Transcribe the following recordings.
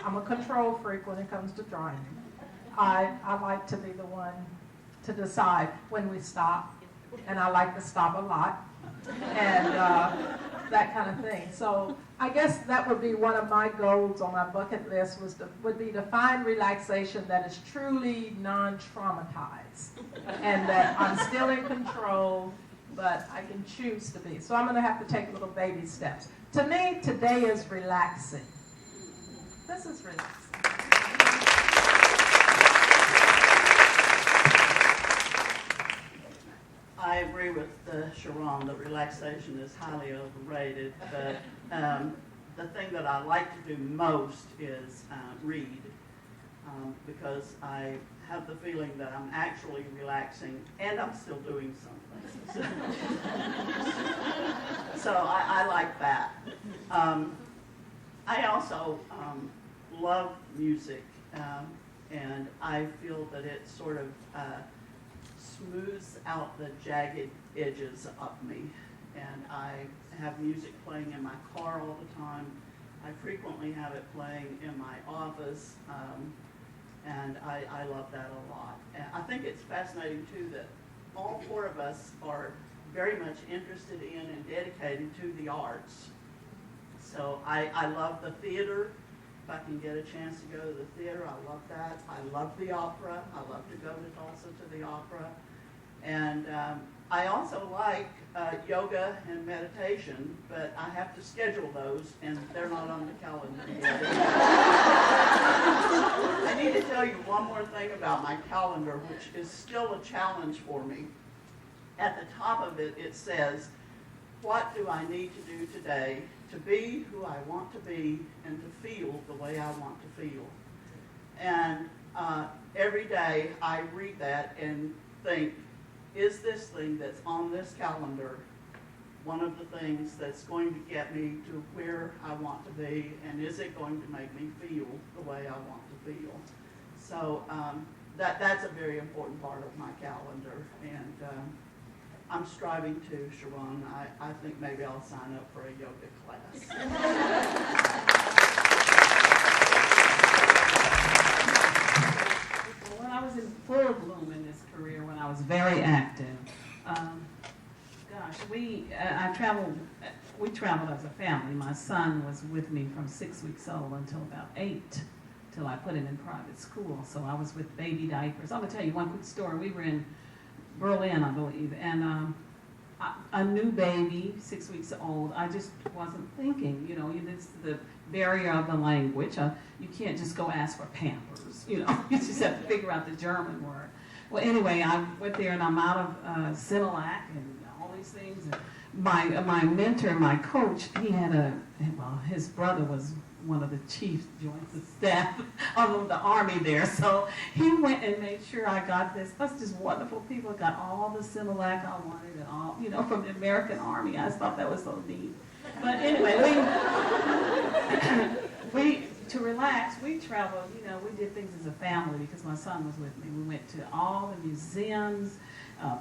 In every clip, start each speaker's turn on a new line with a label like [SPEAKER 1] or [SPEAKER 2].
[SPEAKER 1] I'm a control freak when it comes to driving. I like to be the one to decide when we stop, and I like to stop a lot, and that kind of thing. So I guess that would be one of my goals on my bucket list would be to find relaxation that is truly non-traumatized, and that I'm still in control, but I can choose to be. So I'm going to have to take little baby steps. To me, today is relaxing. This is relaxing.
[SPEAKER 2] I agree with Sharon that relaxation is highly overrated, but the thing that I like to do most is read, because I have the feeling that I'm actually relaxing and I'm still doing something. So I like that. I also love music, and I feel that it sort of smooths out the jagged edges of me. And I have music playing in my car all the time. I frequently have it playing in my office, and I love that a lot. And I think it's fascinating too that all four of us are very much interested in and dedicated to the arts. So I love the theater. If I can get a chance to go to the theater, I love that. I love the opera. I love to go to Tulsa to the opera. And I also like yoga and meditation, but I have to schedule those, and they're not on the calendar yet. I need to tell you one more thing about my calendar, which is still a challenge for me. At the top of it, it says, what do I need to do today to be who I want to be and to feel the way I want to feel? And every day I read that and think, is this thing that's on this calendar one of the things that's going to get me to where I want to be, and is it going to make me feel the way I want to feel? So that's a very important part of my calendar, and I'm striving to, Sharon. I think maybe I'll sign up for a yoga class.
[SPEAKER 3] When I was in full bloom in this career, when I was very active, we traveled as a family. My son was with me from 6 weeks old until about 8, till I put him in private school. So I was with baby diapers. I'm going to tell you one quick story. We were in Berlin, I believe, and a new baby, 6 weeks old. I just wasn't thinking, it's the barrier of the language. You can't just go ask for Pampers, you just have to figure out the German word. Well, anyway, I went there and I'm out of Similac and all these things. And my mentor, my coach, he had his brother was one of the chief joints of staff of the army there. So he went and made sure I got this. That's just wonderful people. Got all the Similac I wanted and all, from the American Army. I just thought that was so neat. But anyway, to relax, we traveled, we did things as a family because my son was with me. We went to all the museums,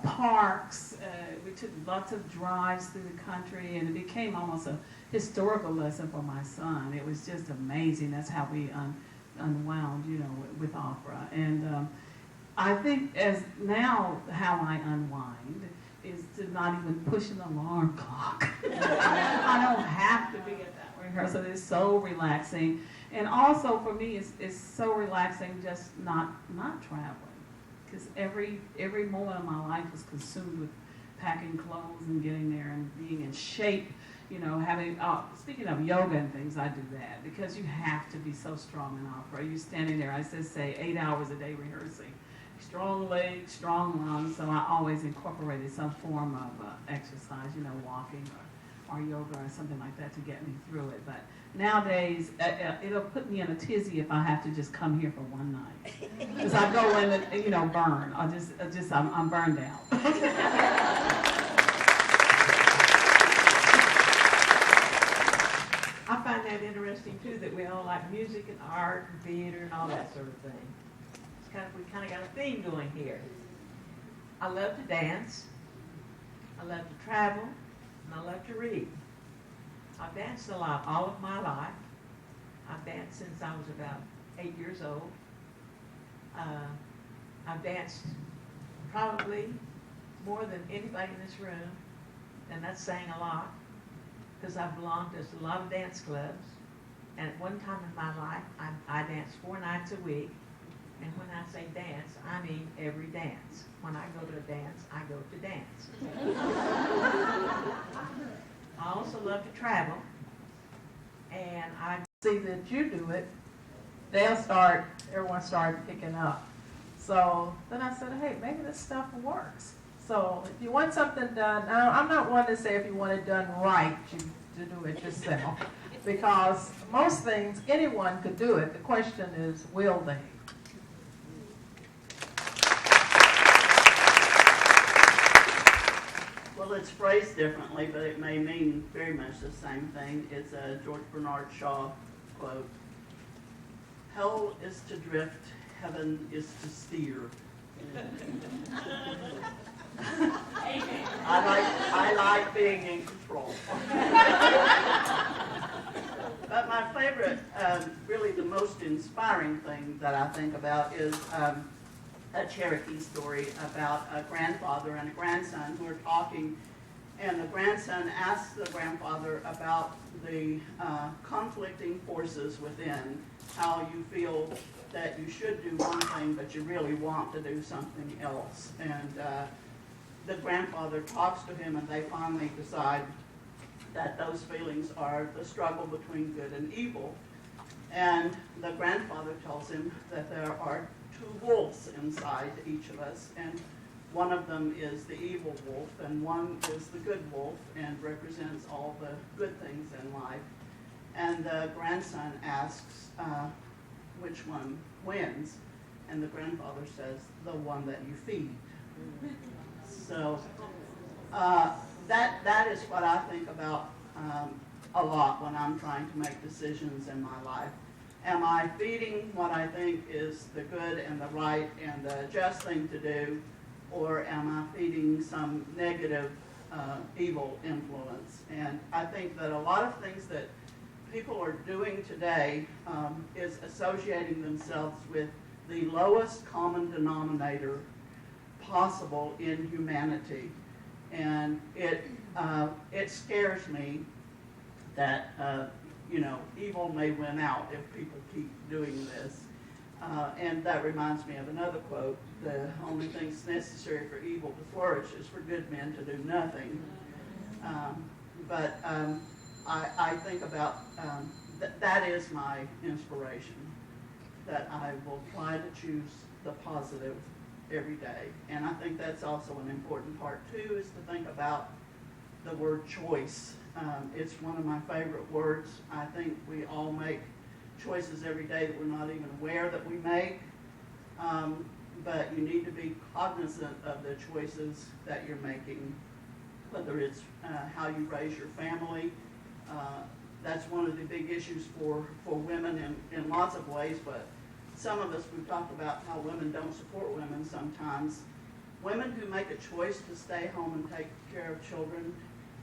[SPEAKER 3] parks. We took lots of drives through the country, and it became almost a historical lesson for my son. It was just amazing. That's how we unwound, with opera. And I think now how I unwind is to not even push an alarm clock. I don't have to be at that rehearsal. It's so relaxing. And also for me, it's so relaxing just not traveling. Because every moment of my life was consumed with packing clothes and getting there and being in shape. Speaking of yoga and things, I do that because you have to be so strong in opera. You're standing there, I say 8 hours a day rehearsing. Strong legs, strong lungs, so I always incorporated some form of exercise, walking or yoga or something like that to get me through it. But nowadays, it'll put me in a tizzy if I have to just come here for one night. Because I go in and, burn. I'm burned out.
[SPEAKER 4] I find that interesting, too, that we all like music and art and theater and all that sort of thing. We kind of got a theme going here. I love to dance, I love to travel, and I love to read. I've danced a lot all of my life. I've danced since I was about 8 years old. I've danced probably more than anybody in this room, and that's saying a lot, because I've belonged to a lot of dance clubs, and at one time in my life, I danced 4 nights a week, and when I say dance, I mean every dance. When I go to a dance, I go to dance. I also love to travel, and I
[SPEAKER 1] See that you do it, everyone started picking up. So then I said, hey, maybe this stuff works. So if you want something done, now I'm not one to say if you want it done right, you to do it yourself. Because most things, anyone could do it. The question is, will they?
[SPEAKER 2] Well, it's phrased differently, but it may mean very much the same thing. It's a George Bernard Shaw quote. Hell is to drift, heaven is to steer. I like being in control. But my favorite, really the most inspiring thing that I think about is a Cherokee story about a grandfather and a grandson who are talking, and the grandson asks the grandfather about the conflicting forces within, how you feel that you should do one thing, but you really want to do something else. And the grandfather talks to him, and they finally decide that those feelings are the struggle between good and evil. And the grandfather tells him that there are 2 wolves inside each of us, and one of them is the evil wolf, and one is the good wolf, and represents all the good things in life. And the grandson asks which one wins, and the grandfather says, the one that you feed. So that is what I think about a lot when I'm trying to make decisions in my life. Am I feeding what I think is the good and the right and the just thing to do, or am I feeding some negative evil influence? And I think that a lot of things that people are doing today is associating themselves with the lowest common denominator possible in humanity. And it scares me that evil may win out if people keep doing this. And that reminds me of another quote: the only things necessary for evil to flourish is for good men to do nothing. But I think about that is my inspiration, that I will try to choose the positive every day. And I think that's also an important part too, is to think about the word choice. It's one of my favorite words. I think we all make choices every day that we're not even aware that we make. But you need to be cognizant of the choices that you're making, whether it's how you raise your family. That's one of the big issues for women in lots of ways, but some of us, we've talked about how women don't support women sometimes. Women who make a choice to stay home and take care of children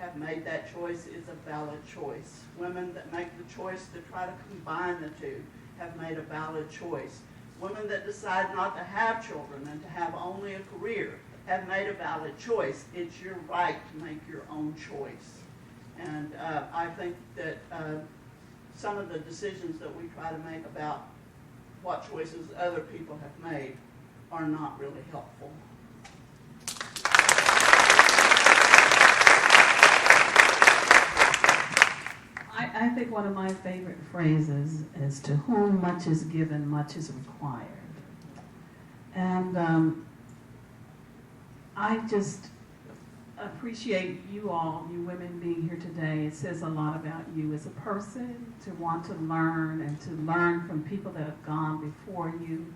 [SPEAKER 2] have made that choice. It's a valid choice. Women that make the choice to try to combine the two have made a valid choice. Women that decide not to have children and to have only a career have made a valid choice. It's your right to make your own choice. And I think that some of the decisions that we try to make about what choices other people have made are not really helpful.
[SPEAKER 3] I think one of my favorite phrases is, to whom much is given, much is required. And I just appreciate you all, you women, being here today. It says a lot about you as a person, to want to learn and to learn from people that have gone before you.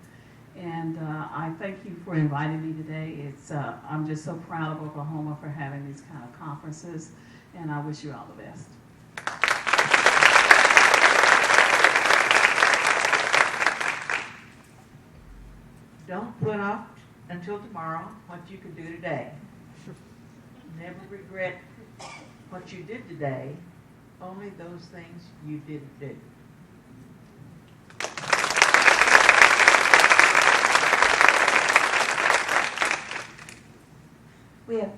[SPEAKER 3] And I thank you for inviting me today. I'm just so proud of Oklahoma for having these kind of conferences, and I wish you all the best.
[SPEAKER 4] Don't put off until tomorrow what you can do today. Never regret what you did today, only those things you didn't do.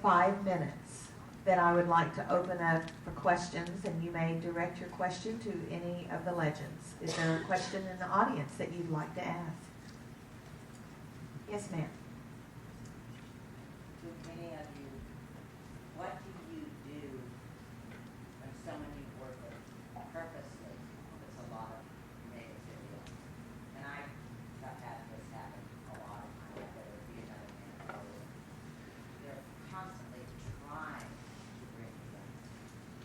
[SPEAKER 5] 5 minutes that I would like to open up for questions, and you may direct your question to any of the legends. Is there a question in the audience that you'd like to ask? Yes, ma'am.
[SPEAKER 6] To any of you, what do you do when someone you work with purposely puts a lot of negativity on you? And I have had this happen a lot of times, whether it be another man or they're constantly trying to bring you down.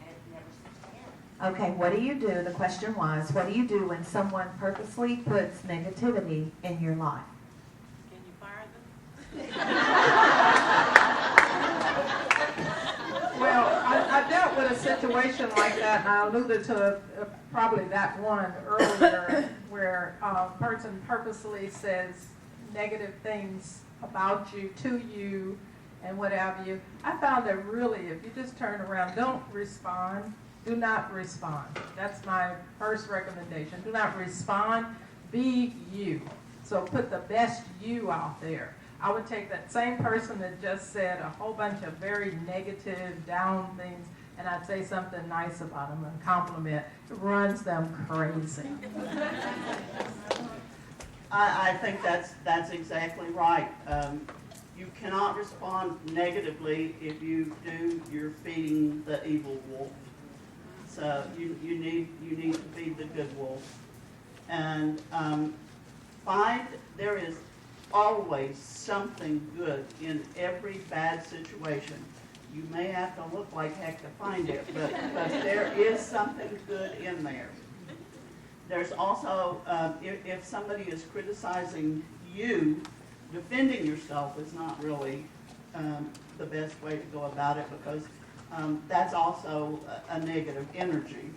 [SPEAKER 6] And it never seems to end.
[SPEAKER 5] Okay, what do you do? The question was, what do you do when someone purposely puts negativity in your life?
[SPEAKER 3] Can you fire them?
[SPEAKER 1] Well, I dealt with a situation like that, and I alluded to probably that one earlier, where a person purposely says negative things about you, to you, and what have you. I found that really, if you just turn around, don't respond. Do not respond. That's my first recommendation. Do not respond. Be you. So put the best you out there. I would take that same person that just said a whole bunch of very negative, down things, and I'd say something nice about them and compliment. It runs them crazy.
[SPEAKER 2] I think that's exactly right. You cannot respond negatively. If you do, you're feeding the evil wolf. So you need to feed the good wolf. And there is always something good in every bad situation. You may have to look like heck to find it, but there is something good in there. There's also, if somebody is criticizing you, defending yourself is not really the best way to go about it, because that's also a negative energy.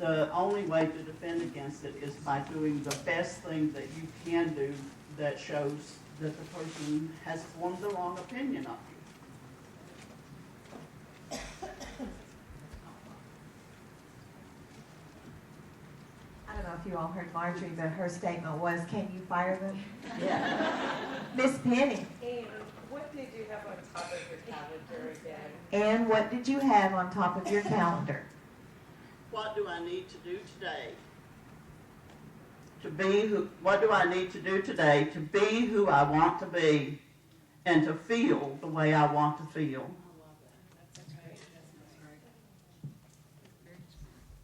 [SPEAKER 2] The only way to defend against it is by doing the best thing that you can do that shows that the person has formed the wrong opinion of you.
[SPEAKER 5] I don't know if you all heard Marjorie, but her statement was, can you fire them?
[SPEAKER 2] Yeah.
[SPEAKER 5] Miss Penny.
[SPEAKER 7] And what did you have on top of your calendar again?
[SPEAKER 5] And what did you have on top of your calendar?
[SPEAKER 2] What do I need to do today? What do I need to do today to be who I want to be and to feel the way I want to feel?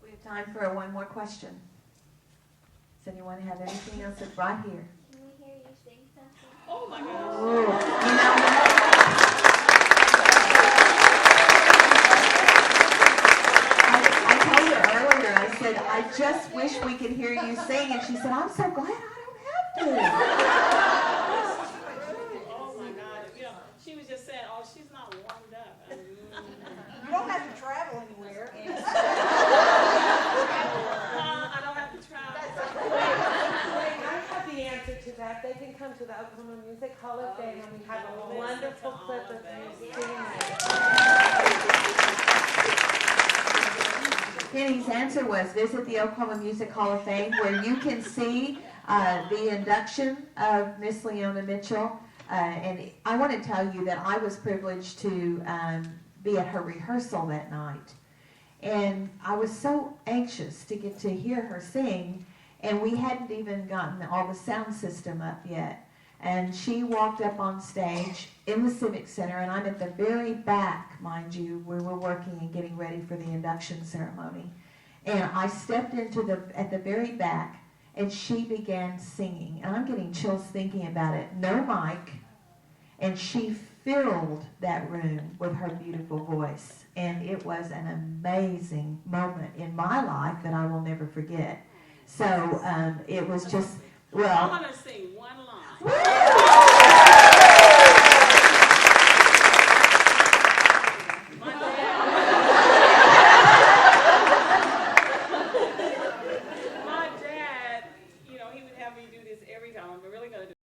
[SPEAKER 5] We have time for one more question. Does anyone have anything else? It's right here.
[SPEAKER 8] Can we hear you sing something?
[SPEAKER 3] Oh my gosh.
[SPEAKER 5] Ooh, you know what? I told her earlier, I said, I just wish we could hear you sing. And she said, I'm so glad I don't have to.
[SPEAKER 3] Oh my God. You know, she was just saying, oh, she's not warmed up.
[SPEAKER 7] You don't have to travel anywhere.
[SPEAKER 3] I don't have to travel.
[SPEAKER 7] Wait, I have the answer to that. They can come to the Oklahoma Music Hall of Fame, and we have a wonderful clip of you singing.
[SPEAKER 5] Penny's answer was visit the Oklahoma Music Hall of Fame, where you can see the induction of Miss Leona Mitchell. And I want to tell you that I was privileged to be at her rehearsal that night. And I was so anxious to get to hear her sing, and we hadn't even gotten all the sound system up yet. And she walked up on stage in the Civic Center, and I'm at the very back, mind you, where we're working and getting ready for the induction ceremony. And I stepped at the very back, and she began singing. And I'm getting chills thinking about it. No mic, and she filled that room with her beautiful voice. And it was an amazing moment in my life that I will never forget. So it was just,
[SPEAKER 3] I
[SPEAKER 5] well.
[SPEAKER 3] want to sing one line.
[SPEAKER 5] Woo!